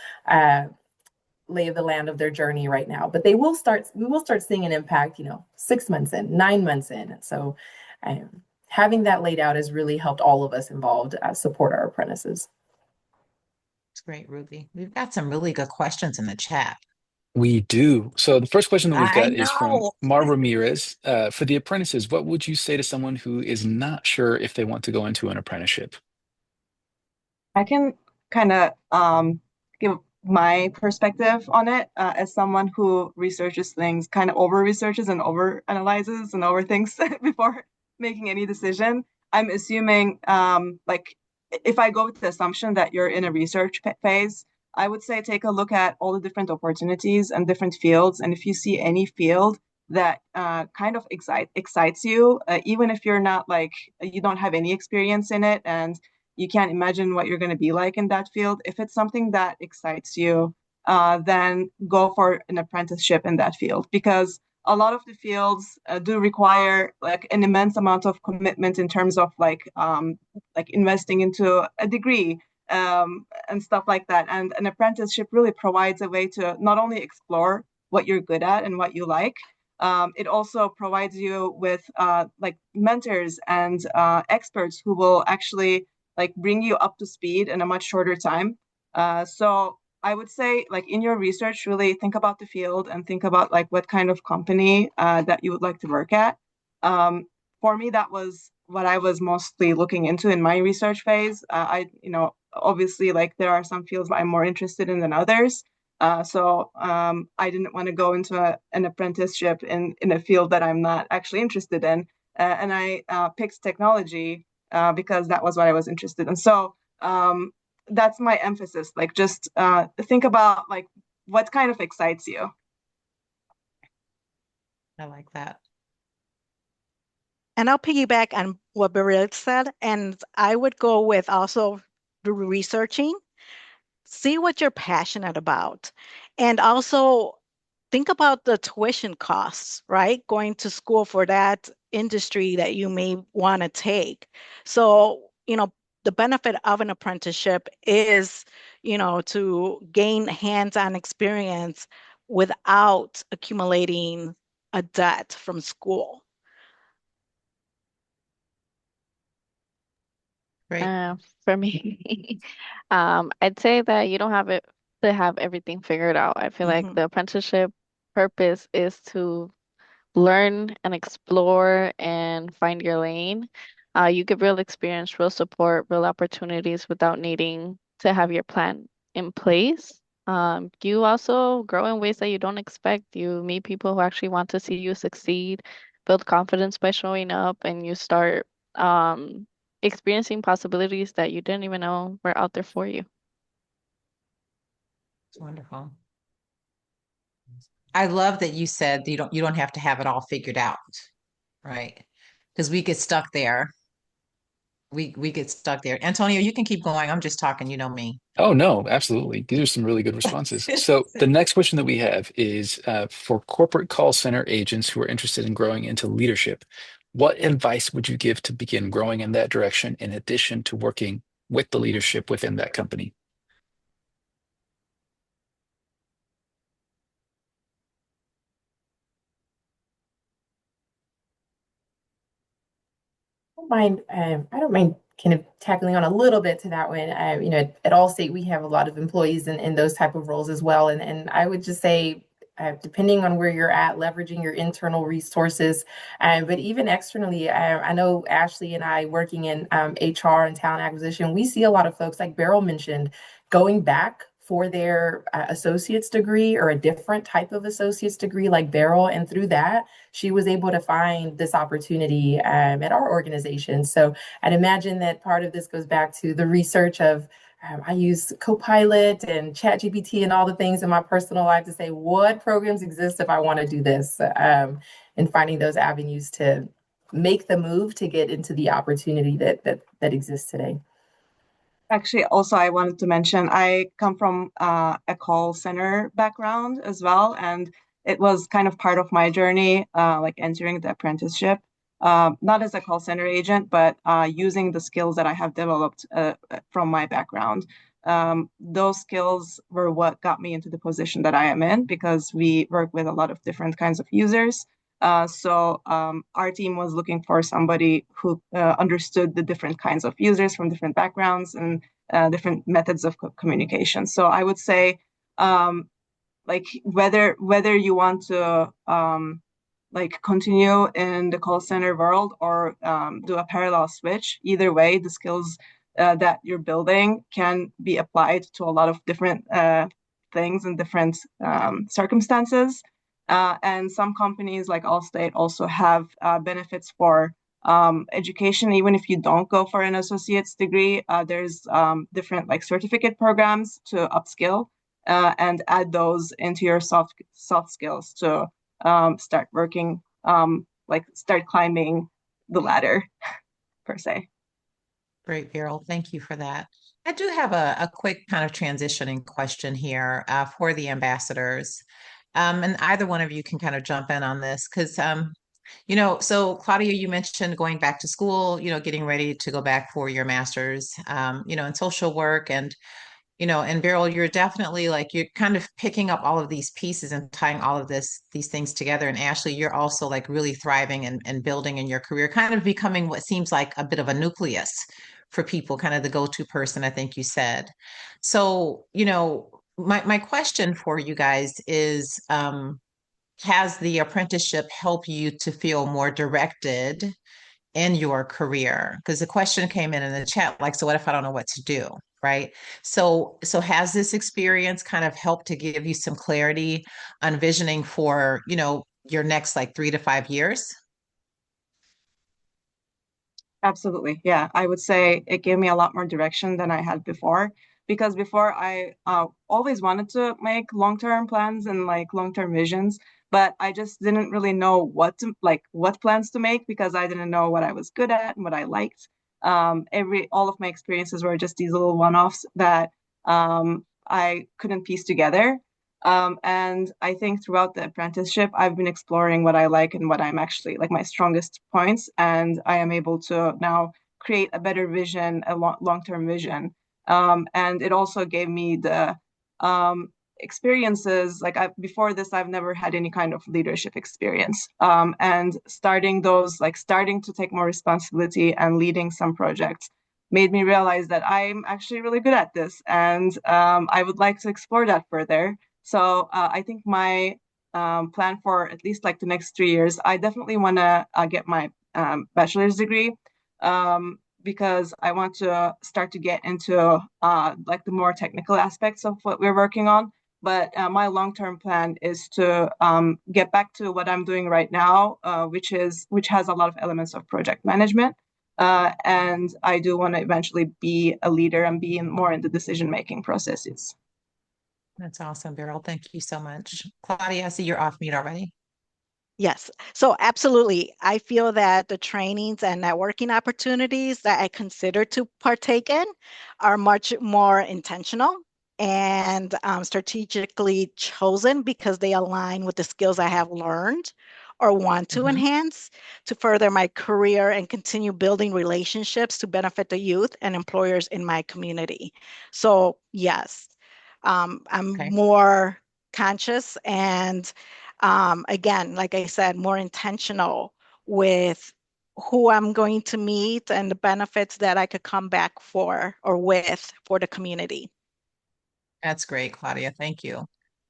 [SPEAKER 6] lay of the land of their journey right now. But we will start seeing an impact, 6 months in, 9 months in. And so having that laid out has really helped all of us involved support our apprentices.
[SPEAKER 2] It's great, Ruby. We've got some really good questions in the chat.
[SPEAKER 1] We do. So the first question that we've
[SPEAKER 2] I
[SPEAKER 1] got is from
[SPEAKER 2] know.
[SPEAKER 1] Mar Ramirez. For the apprentices, what would you say to someone who is not sure if they want to go into an apprenticeship?
[SPEAKER 5] I can kind of give my perspective on it as someone who researches things, kind of over researches and over analyzes and overthinks before making any decision. I'm assuming, like, if I go with the assumption that you're in a research phase, I would say take a look at all the different opportunities and different fields. And if you see any field that kind of excites you, even if you're not like, you don't have any experience in it and you can't imagine what you're going to be like in that field. If it's something that excites you, then go for an apprenticeship in that field because a lot of the fields do require like an immense amount of commitment in terms of like investing into a degree and stuff like that. And an apprenticeship really provides a way to not only explore what you're good at and what you like, it also provides you with like mentors and experts who will actually like bring you up to speed in a much shorter time. So I would say like in your research, really think about the field and think about like what kind of company that you would like to work at. For me, that was what I was mostly looking into in my research phase. Obviously like there are some fields I'm more interested in than others. So I didn't want to go into an apprenticeship in a field that I'm not actually interested in. And I picked technology because that was what I was interested in. So that's my emphasis. Like just think about like what kind of excites you.
[SPEAKER 2] I like that.
[SPEAKER 4] And I'll piggyback on what Beryl said, and I would go with also the researching, see what you're passionate about, and also think about the tuition costs, right? Going to school for that industry that you may want to take. So, the benefit of an apprenticeship is, to gain hands-on experience without accumulating a debt from school.
[SPEAKER 2] Great.
[SPEAKER 7] For me, I'd say that you don't have it to have everything figured out. I feel like the apprenticeship purpose is to learn and explore and find your lane. You get real experience, real support, real opportunities without needing to have your plan in place. You also grow in ways that you don't expect. You meet people who actually want to see you succeed, build confidence by showing up, and you start experiencing possibilities that you didn't even know were out there for you.
[SPEAKER 2] It's wonderful. I love that you said you don't have to have it all figured out, right? Because we get stuck there. We get stuck there. Antonio, you can keep going. I'm just talking, you know me.
[SPEAKER 1] Oh, no, absolutely. These are some really good responses. So the next question that we have is for corporate call center agents who are interested in growing into leadership. What advice would you give to begin growing in that direction in addition to working with the leadership within that company?
[SPEAKER 6] I don't mind kind of tackling on a little bit to that one. At Allstate, we have a lot of employees in those type of roles as well. And I would just say, depending on where you're at, leveraging your internal resources, but even externally, I know Ashley and I working in HR and talent acquisition, we see a lot of folks like Beryl mentioned going back for their associate's degree or a different type of associate's degree like Beryl. And through that, she was able to find this opportunity at our organization. So I'd imagine that part of this goes back to the research of I use Copilot and ChatGPT and all the things in my personal life to say what programs exist if I want to do this, and finding those avenues to make the move to get into the opportunity that exists today.
[SPEAKER 5] Actually, also, I wanted to mention I come from a call center background as well, and it was kind of part of my journey, like entering the apprenticeship, not as a call center agent, but using the skills that I have developed from my background. Those skills were what got me into the position that I am in because we work with a lot of different kinds of users. So our team was looking for somebody who understood the different kinds of users from different backgrounds and different methods of communication. So I would say, like whether you want to like continue in the call center world or do a parallel switch, either way, the skills that you're building can be applied to a lot of different things and different circumstances. And some companies like Allstate also have benefits for education. Even if you don't go for an associate's degree, there's different like certificate programs to upskill and add those into your soft skills to start working, like start climbing the ladder per se.
[SPEAKER 2] Great, Beryl. Thank you for that. I do have a quick kind of transitioning question here for the ambassadors. And either one of you can kind of jump in on this because, so Claudia, you mentioned going back to school, getting ready to go back for your master's, in social work. And Beryl, you're definitely like you're kind of picking up all of these pieces and tying all of these things together. And Ashley, you're also like really thriving and building in your career, kind of becoming what seems like a bit of a nucleus for people, kind of the go-to person, I think you said. So, my question for you guys is, has the apprenticeship helped you to feel more directed in your career? Because the question came in the chat, like, so what if I don't know what to do? Right. So has this experience kind of helped to give you some clarity on visioning for, your next like 3 to 5 years?
[SPEAKER 5] Absolutely. Yeah, I would say it gave me a lot more direction than I had before because before I always wanted to make long-term plans and like long-term visions, but I just didn't really know what plans to make because I didn't know what I was good at and what I liked. All of my experiences were just these little one-offs that I couldn't piece together. And I think throughout the apprenticeship, I've been exploring what I like and what I'm actually like my strongest points. And I am able to now create a better vision, a long-term vision. And it also gave me the experiences. Like before this, I've never had any kind of leadership experience. And starting to take more responsibility and leading some projects made me realize that I'm actually really good at this. And I would like to explore that further. So I think my plan for at least like the next 3 years, I definitely want to get my bachelor's degree because I want to start to get into like the more technical aspects of what we're working on. But my long-term plan is to get back to what I'm doing right now, which has a lot of elements of project management. And I do want to eventually be a leader and be more in the decision-making processes.
[SPEAKER 2] That's awesome, Beryl. Thank you so much. Claudia, I see you're off mute already.
[SPEAKER 4] Yes. So absolutely. I feel that the trainings and networking opportunities that I consider to partake in are much more intentional and strategically chosen because they align with the skills I have learned or want to
[SPEAKER 2] Mhm.
[SPEAKER 4] enhance to further my career and continue building relationships to benefit the youth and employers in my community. So, yes, I'm
[SPEAKER 2] Okay.
[SPEAKER 4] more conscious and, again, like I said, more intentional with who I'm going to meet and the benefits that I could come back for or with for the community.
[SPEAKER 2] That's great, Claudia. Thank you.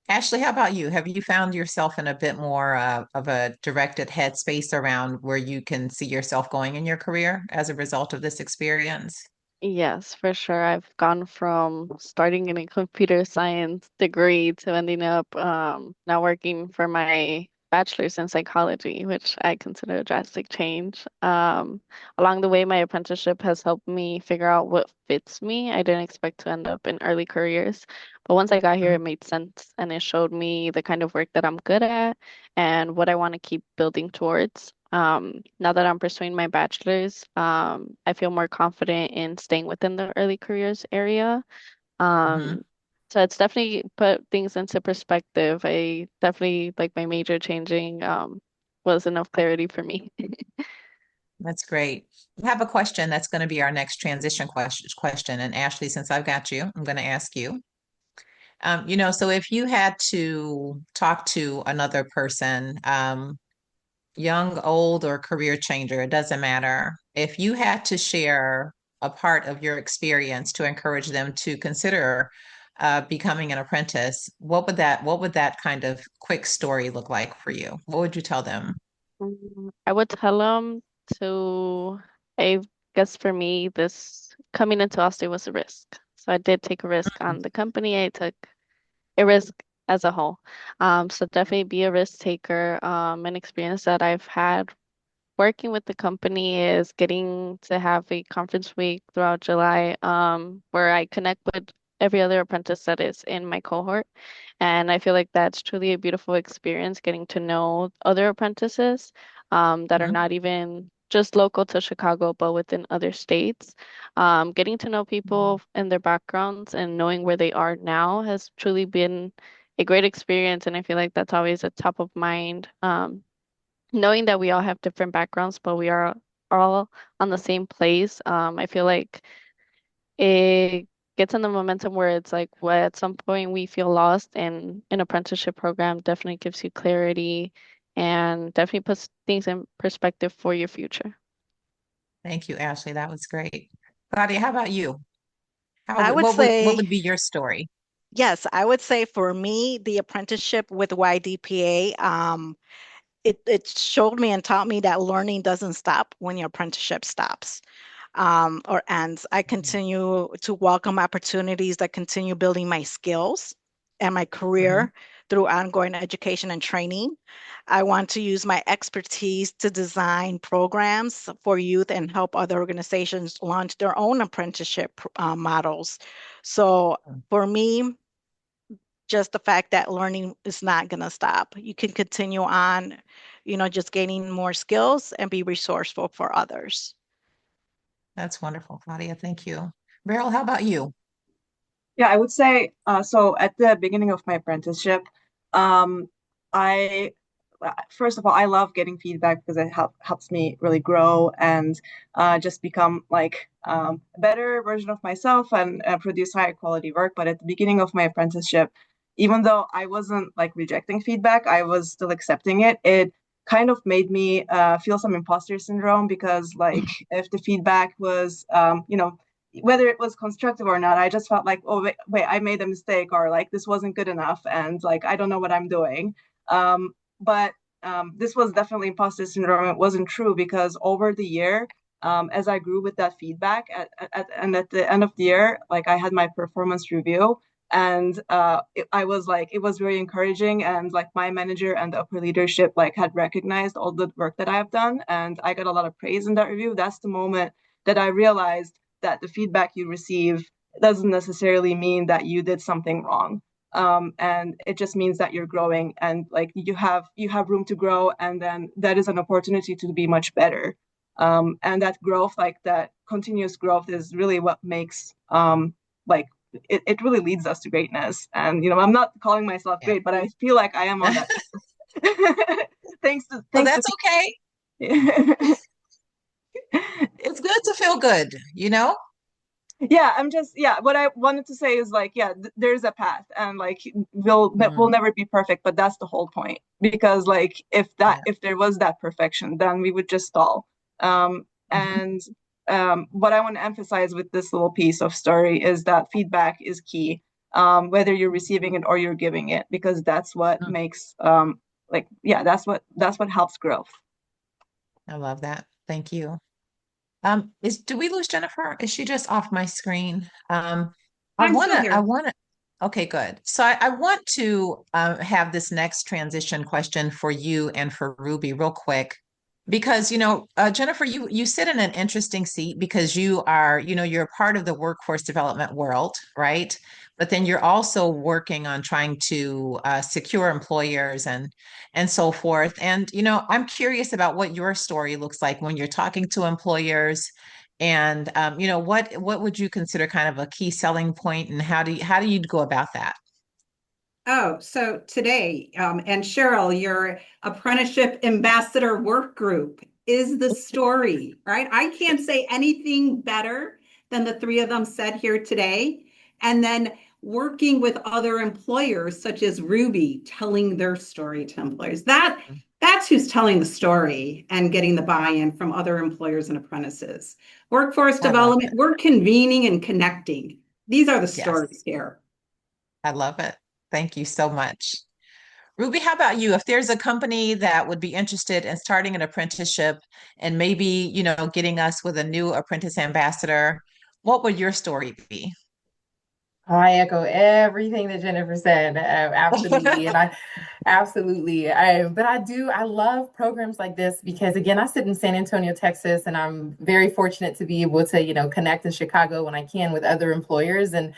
[SPEAKER 2] Ashley, how about you? Have you found yourself in a bit more of a directed headspace around where you can see yourself going in your career as a result of this experience?
[SPEAKER 7] Yes, for sure. I've gone from starting in a computer science degree to ending up now working for my bachelor's in psychology, which I consider a drastic change. Along the way, my apprenticeship has helped me figure out what fits me. I didn't expect to end up in early careers, but once I got here,
[SPEAKER 2] Mhm.
[SPEAKER 7] it made sense and it showed me the kind of work that I'm good at and what I want to keep building towards. Now that I'm pursuing my bachelor's, I feel more confident in staying within the early careers area.
[SPEAKER 2] Mhm.
[SPEAKER 7] Um, so it's definitely put things into perspective. I definitely like my major changing, was enough clarity for me.
[SPEAKER 2] That's great. I have a question that's going to be our next transition question. And Ashley, since I've got you, I'm going to ask you. So if you had to talk to another person, young, old, or career changer, it doesn't matter. If you had to share a part of your experience to encourage them to consider becoming an apprentice, what would that kind of quick story look like for you? What would you tell them?
[SPEAKER 7] I would tell them to, I guess for me, this coming into Austin was a risk. So I did take a risk on the company. I took a risk as a whole. So definitely be a risk taker. An experience that I've had working with the company is getting to have a conference week throughout July, where I connect with every other apprentice that is in my cohort. And I feel like that's truly a beautiful experience getting to know other apprentices, that are
[SPEAKER 2] Mhm.
[SPEAKER 7] not even just local to Chicago, but within other states. Getting to know
[SPEAKER 2] Wow.
[SPEAKER 7] people and their backgrounds and knowing where they are now has truly been a great experience. And I feel like that's always a top of mind. Knowing that we all have different backgrounds, but we are all on the same place. I feel like it gets in the momentum where it's like, well, at some point we feel lost, and an apprenticeship program definitely gives you clarity and definitely puts things in perspective for your future.
[SPEAKER 2] Thank you, Ashley. That was great. Claudia, how about you? How
[SPEAKER 4] I
[SPEAKER 2] would
[SPEAKER 4] would
[SPEAKER 2] what
[SPEAKER 4] say,
[SPEAKER 2] would be your story?
[SPEAKER 4] yes, I would say for me, the apprenticeship with YDPA, it showed me and taught me that learning doesn't stop when your apprenticeship stops, or ends. I continue to welcome opportunities that continue building my skills and my
[SPEAKER 2] Mm-hmm.
[SPEAKER 4] career through ongoing education and training. I want to use my expertise to design programs for youth and help other organizations launch their own apprenticeship models. So for me, just the fact that learning is not going to stop. You can continue on, just gaining more skills and be resourceful for others.
[SPEAKER 2] That's wonderful, Claudia. Thank you. Beryl, how about you?
[SPEAKER 5] Yeah, I would say so at the beginning of my apprenticeship, um, I first of all, I love getting feedback because it helps me really grow and just become like a better version of myself and produce higher quality work. But at the beginning of my apprenticeship, even though I wasn't like rejecting feedback, I was still accepting it. It kind of made me feel some imposter syndrome because like if the feedback was whether it was constructive or not, I just felt like, oh, wait, I made a mistake, or like this wasn't good enough, and like I don't know what I'm doing. But this was definitely imposter syndrome. It wasn't true because over the year, as I grew with that feedback, and at the end of the year, like I had my performance review, and I was like, it was very encouraging, and like my manager and the upper leadership like had recognized all the work that I have done, and I got a lot of praise in that review. That's the moment that I realized that the feedback you receive doesn't necessarily mean that you did something wrong. And it just means that you're growing and like you have room to grow, and then that is an opportunity to be much better. And that growth, like that continuous growth, is really what makes like it really leads us to greatness. And I'm not calling myself
[SPEAKER 2] Yeah.
[SPEAKER 5] great, but I feel like I am on that.
[SPEAKER 2] Oh,
[SPEAKER 5] thanks to
[SPEAKER 2] that's okay. It's good to feel good, you know?
[SPEAKER 5] yeah, I'm just, yeah, what I wanted to say is like, yeah, there's a path, and like we'll
[SPEAKER 2] Mm,
[SPEAKER 5] never be perfect, but that's the whole point. Because like
[SPEAKER 2] yeah.
[SPEAKER 5] if there was that perfection, then we would just stall.
[SPEAKER 2] Mhm.
[SPEAKER 5] And what I want to emphasize with this little piece of story is that feedback is key, whether you're receiving it or you're giving it, because that's what
[SPEAKER 2] Mm,
[SPEAKER 5] makes like, yeah, that's what helps growth.
[SPEAKER 2] I love that. Thank you. Do we lose Jennifer? Is she just off my screen?
[SPEAKER 3] I'm still
[SPEAKER 2] I
[SPEAKER 3] here.
[SPEAKER 2] wanna, okay, good. So I want to have this next transition question for you and for Ruby real quick, because Jennifer, you sit in an interesting seat because you are, you're a part of the workforce development world, right? But then you're also working on trying to secure employers and so forth. And I'm curious about what your story looks like when you're talking to employers, and what would you consider kind of a key selling point, and how do you go about that?
[SPEAKER 3] Oh, so today, and Cheryl, your apprenticeship ambassador work group is the story, right? I can't say anything better than the three of them said here today. And then working with other employers, such as Ruby, telling their story to employers. That's who's telling the story and getting the buy-in from other employers and apprentices. Workforce
[SPEAKER 2] I love
[SPEAKER 3] development,
[SPEAKER 2] it.
[SPEAKER 3] we're convening and connecting. These are the
[SPEAKER 2] Yes,
[SPEAKER 3] stories here.
[SPEAKER 2] I love it. Thank you so much. Ruby, how about you? If there's a company that would be interested in starting an apprenticeship and maybe, getting us with a new apprentice ambassador, what would your story be?
[SPEAKER 6] I echo everything that Jennifer said. Absolutely. And I absolutely. But I love programs like this because, again, I sit in San Antonio, Texas, and I'm very fortunate to be able to, connect in Chicago when I can with other employers. And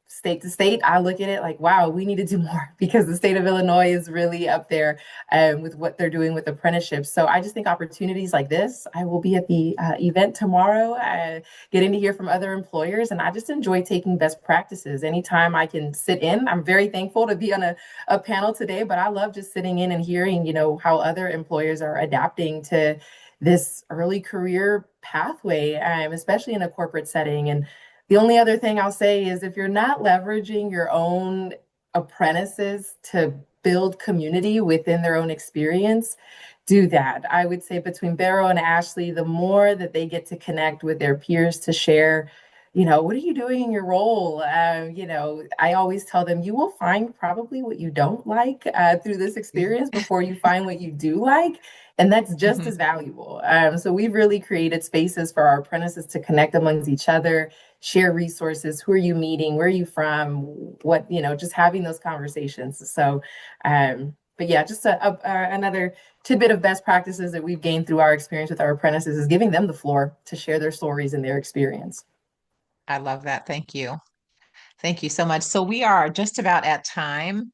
[SPEAKER 6] state to state, I look at it like, wow, we need to do more because the state of Illinois is really up there with what they're doing with apprenticeships. So I just think opportunities like this, I will be at the event tomorrow. Getting to hear from other employers. And I just enjoy taking best practices. Anytime I can sit in, I'm very thankful to be on a panel today, but I love just sitting in and hearing, how other employers are adapting to this early career pathway, especially in a corporate setting. And the only other thing I'll say is if you're not leveraging your own apprentices to build community within their own experience, do that. I would say between Barrow and Ashley, the more that they get to connect with their peers to share, what are you doing in your role? I always tell them you will find probably what you don't like through this experience before you find what you do like. And that's just
[SPEAKER 2] Mhm.
[SPEAKER 6] as valuable. So we've really created spaces for our apprentices to connect amongst each other, share resources. Who are you meeting? Where are you from? What, just having those conversations. So, but yeah, just another tidbit of best practices that we've gained through our experience with our apprentices is giving them the floor to share their stories and their experience.
[SPEAKER 2] I love that. Thank you. Thank you so much. So we are just about at time.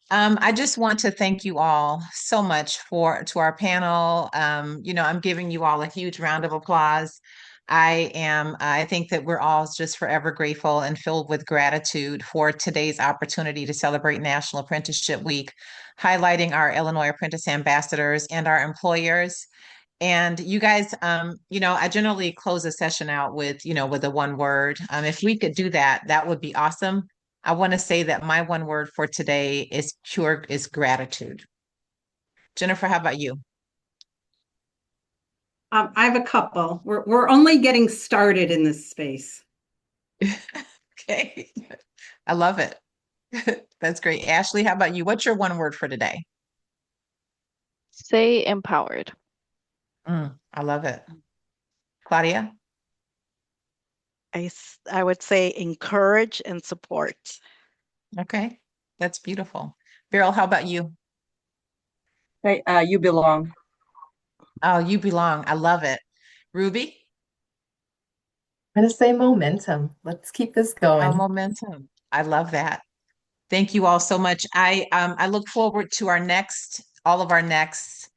[SPEAKER 2] I just want to thank you all so much for to our panel. I'm giving you all a huge round of applause. I think that we're all just forever grateful and filled with gratitude for today's opportunity to celebrate National Apprenticeship Week, highlighting our Illinois Apprentice Ambassadors and our employers. And you guys, I generally close a session out with a one word. If we could do that, that would be awesome. I want to say that my one word for today is gratitude. Jennifer, how about you?
[SPEAKER 3] I have a couple. We're only getting started in this space.
[SPEAKER 2] Okay. I love it. That's great. Ashley, how about you? What's your one word for today?
[SPEAKER 7] Stay empowered.
[SPEAKER 2] I love it. Claudia?
[SPEAKER 4] I would say encourage and support.
[SPEAKER 2] Okay. That's beautiful. Beryl, how about you?
[SPEAKER 5] Hey, you belong.
[SPEAKER 2] Oh, you belong. I love it. Ruby?
[SPEAKER 6] I'm going to say momentum. Let's keep this
[SPEAKER 2] Oh,
[SPEAKER 6] going.
[SPEAKER 2] momentum. I love that. Thank you all so much. I look forward to all of our next.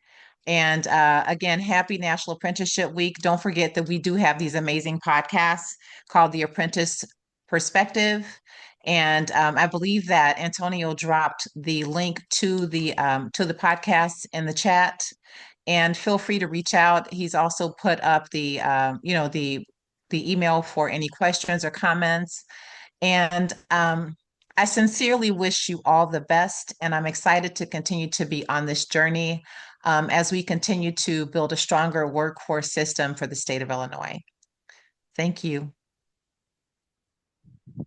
[SPEAKER 2] And again, happy National Apprenticeship Week. Don't forget that we do have these amazing podcasts called The Apprentice Perspective And I believe that Antonio dropped the link to the podcast in the chat. And feel free to reach out. He's also put up the the email for any questions or comments. And I sincerely wish you all the best, and I'm excited to continue to be on this journey as we continue to build a stronger workforce system for the state of Illinois. Thank you.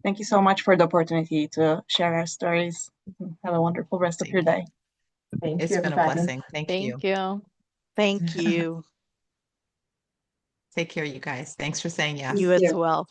[SPEAKER 5] Thank you so much for the opportunity to share our stories. Have a wonderful rest of your day.
[SPEAKER 6] Thank
[SPEAKER 2] It's
[SPEAKER 6] you,
[SPEAKER 2] been a
[SPEAKER 6] everybody.
[SPEAKER 2] blessing. Thank you.
[SPEAKER 7] Thank you.
[SPEAKER 4] Thank you.
[SPEAKER 2] Take care, you guys. Thanks for saying yes.
[SPEAKER 4] You as well.